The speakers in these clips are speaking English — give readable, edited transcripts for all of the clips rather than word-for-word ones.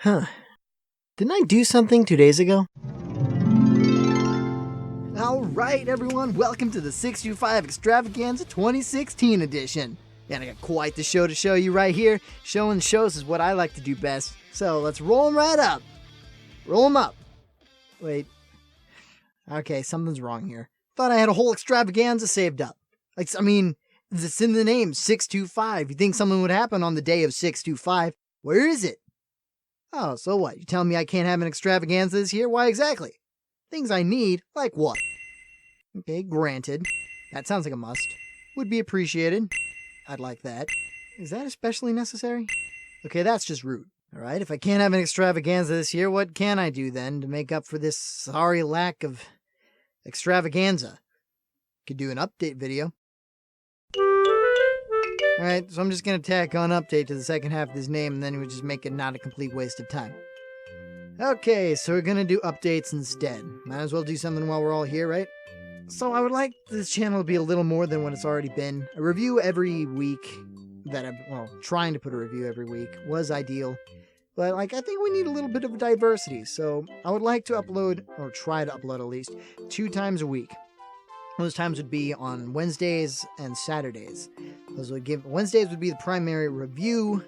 Huh. Didn't I do something 2 days ago? Alright everyone, welcome to the 625 Extravaganza 2016 edition. And I got quite the show to show you right here. Showing shows is what I like to do best. So let's roll them right up. Roll them up. Wait. Okay, something's wrong here. Thought I had a whole extravaganza saved up. It's in the name, 625. You think something would happen on the day of 625. Where is it? Oh, so what? You telling me I can't have an extravaganza this year? Why exactly? Things I need? Like what? Okay, granted. That sounds like a must. Would be appreciated. I'd like that. Is that especially necessary? Okay, that's just rude. Alright, if I can't have an extravaganza this year, what can I do then to make up for this sorry lack of extravaganza? Could do an update video. Alright, so I'm just gonna tack on update to the second half of this name, and then we just make it not a complete waste of time. Okay, so we're gonna do updates instead. Might as well do something while we're all here, right? So I would like this channel to be a little more than what it's already been. A review every week trying to put a review every week was ideal. But, I think we need a little bit of diversity, so I would like to upload, or try to upload at least, 2 times a week. Those times would be on Wednesdays and Saturdays. Wednesdays would be the primary review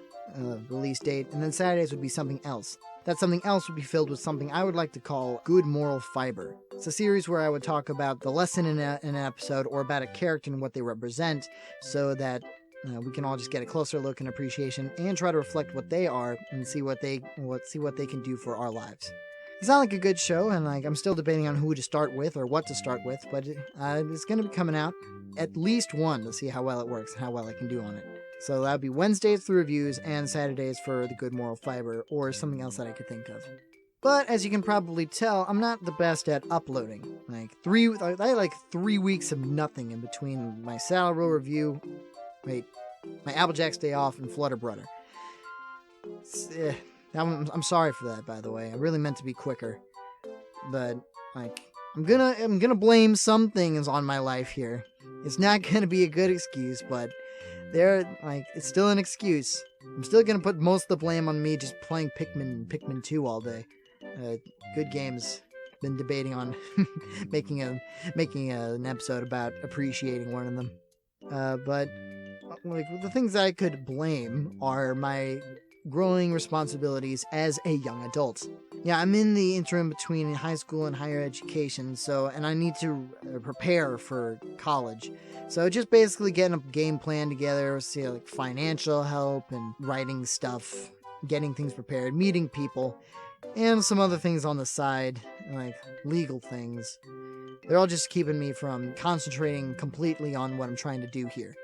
release date, and then Saturdays would be something else. That something else would be filled with something I would like to call Good Moral Fiber. It's a series where I would talk about the lesson in an episode or about a character and what they represent, so that we can all just get a closer look and appreciation and try to reflect what they are and see what they can do for our lives. It's not like a good show, and I'm still debating on who to start with or what to start with, but it's going to be coming out at least one to see how well it works and how well I can do on it. So that'd be Wednesdays for reviews and Saturdays for the Good Moral Fiber or something else that I could think of. But as you can probably tell, I'm not the best at uploading. I had 3 weeks of nothing in between my Saddle Row review, my Applejack's Day Off, and Flutter Brudder. I'm sorry for that, by the way. I really meant to be quicker. But, I'm gonna blame some things on my life here. It's not gonna be a good excuse, but it's still an excuse. I'm still gonna put most of the blame on me just playing Pikmin 2 all day. Good games. Been debating on making an episode about appreciating one of them. But the things that I could blame are my growing responsibilities as a young adult. Yeah, I'm in the interim between high school and higher education, and I need to prepare for college. So just basically getting a game plan together, financial help and writing stuff, getting things prepared, meeting people, and some other things on the side, like legal things. They're all just keeping me from concentrating completely on what I'm trying to do here.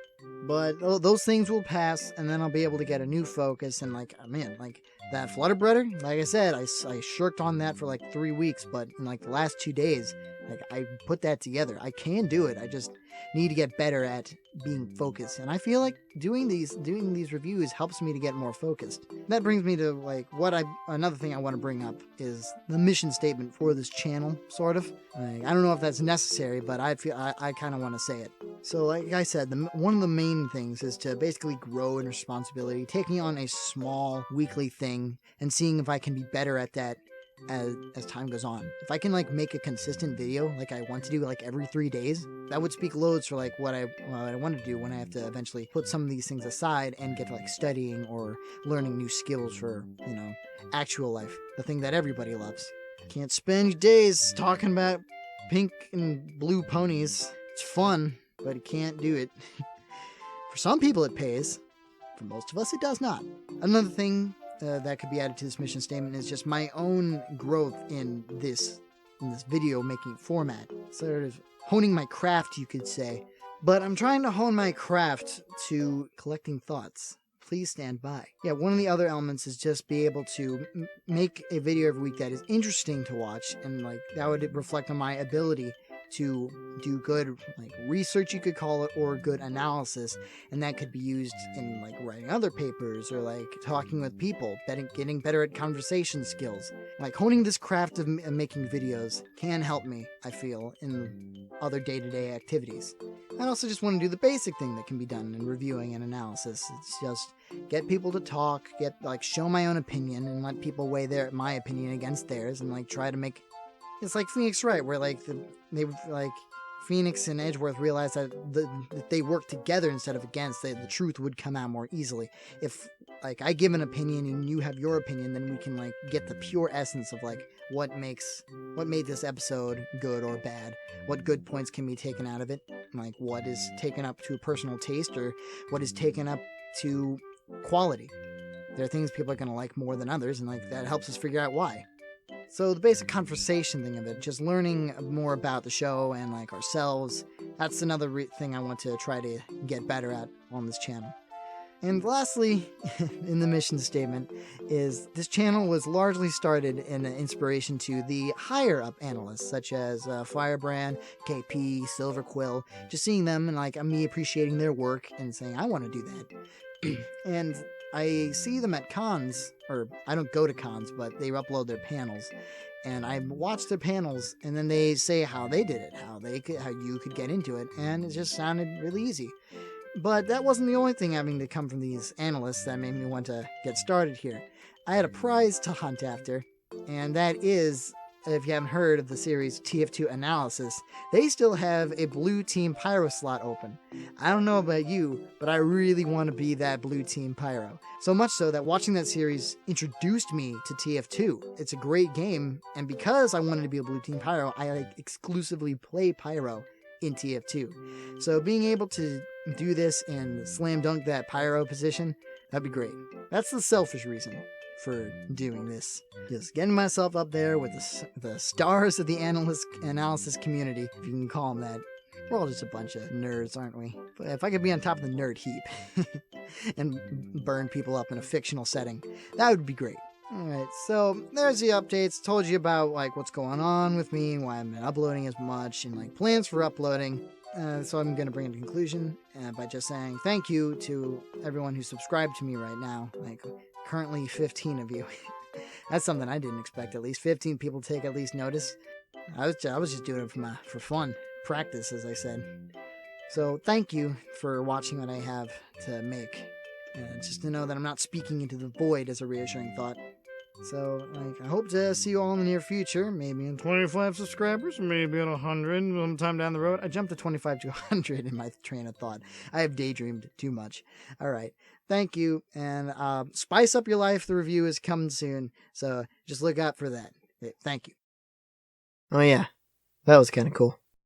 But those things will pass, and then I'll be able to get a new focus, and that Flutter Brudder, like I said, I shirked on that for 3 weeks, but in the last 2 days, I put that together. I can do it. I just need to get better at being focused, and I feel like doing these reviews helps me to get more focused. That brings me to another thing I want to bring up is the mission statement for this channel, sort of. I don't know if that's necessary, but I feel I kind of want to say it. So like I said, one of the main things is to basically grow in responsibility, taking on a small weekly thing and seeing if I can be better at that as time goes on. If I can make a consistent video like I want to do every 3 days, that would speak loads for what I want to do when I have to eventually put some of these things aside and get to studying or learning new skills for, actual life, the thing that everybody loves. Can't spend your days talking about pink and blue ponies. It's fun, but you can't do it. For some people it pays. For most of us it does not. Another thing that could be added to this mission statement is just my own growth in this video making format. Sort of honing my craft, you could say. But I'm trying to hone my craft to collecting thoughts. Please stand by. Yeah, one of the other elements is just be able to make a video every week that is interesting to watch, and that would reflect on my ability to do good research, you could call it, or good analysis, and that could be used in writing other papers or talking with people, getting better at conversation skills. like honing this craft of making videos can help me, I feel, in other day-to-day activities. I also just want to do the basic thing that can be done in reviewing and analysis. It's just get people to talk, show my own opinion, and let people weigh my opinion against theirs, and like try to make. It's like Phoenix Wright, where Phoenix and Edgeworth realized that they work together instead of against. The truth would come out more easily. If I give an opinion and you have your opinion, then we can get the pure essence of what made this episode good or bad. What good points can be taken out of it? What is taken up to a personal taste, or what is taken up to quality? There are things people are going to like more than others, and that helps us figure out why. So the basic conversation thing of it, just learning more about the show and ourselves, that's another thing I want to try to get better at on this channel. And lastly, in the mission statement, is this channel was largely started in inspiration to the higher up analysts, such as Firebrand, KP, Silverquill, just seeing them and me appreciating their work and saying, I want to do that. And I see them at cons, or I don't go to cons, but they upload their panels, and I watch their panels, and then they say how they did it, how you could get into it, and it just sounded really easy. But that wasn't the only thing having to come from these analysts that made me want to get started here. I had a prize to hunt after, and that is, if you haven't heard of the series TF2 Analysis, they still have a Blue Team Pyro slot open. I don't know about you, but I really want to be that Blue Team Pyro. So much so that watching that series introduced me to TF2. It's a great game, and because I wanted to be a Blue Team Pyro, I exclusively play Pyro in TF2. So being able to do this and slam dunk that Pyro position, that'd be great. That's the selfish reason for doing this. Just getting myself up there with the stars of the analysis community, if you can call them that. We're all just a bunch of nerds, aren't we? But if I could be on top of the nerd heap and burn people up in a fictional setting, that would be great. Alright, so there's the updates. Told you about what's going on with me, why I'm not uploading as much, and plans for uploading. So I'm going to bring it to conclusion by just saying thank you to everyone who subscribed to me right now. Currently 15 of you. That's something I didn't expect. At least 15 people take at least notice. I was just doing it for fun, practice, as I said. So thank you for watching what I have to make. Just to know that I'm not speaking into the void is a reassuring thought. So, I hope to see you all in the near future. Maybe in 25 subscribers, maybe at 100 sometime down the road. I jumped to 25 to 100 in my train of thought. I have daydreamed too much. Alright, thank you, and spice up your life. The review is coming soon, so just look out for that. Thank you. Oh yeah, that was kind of cool.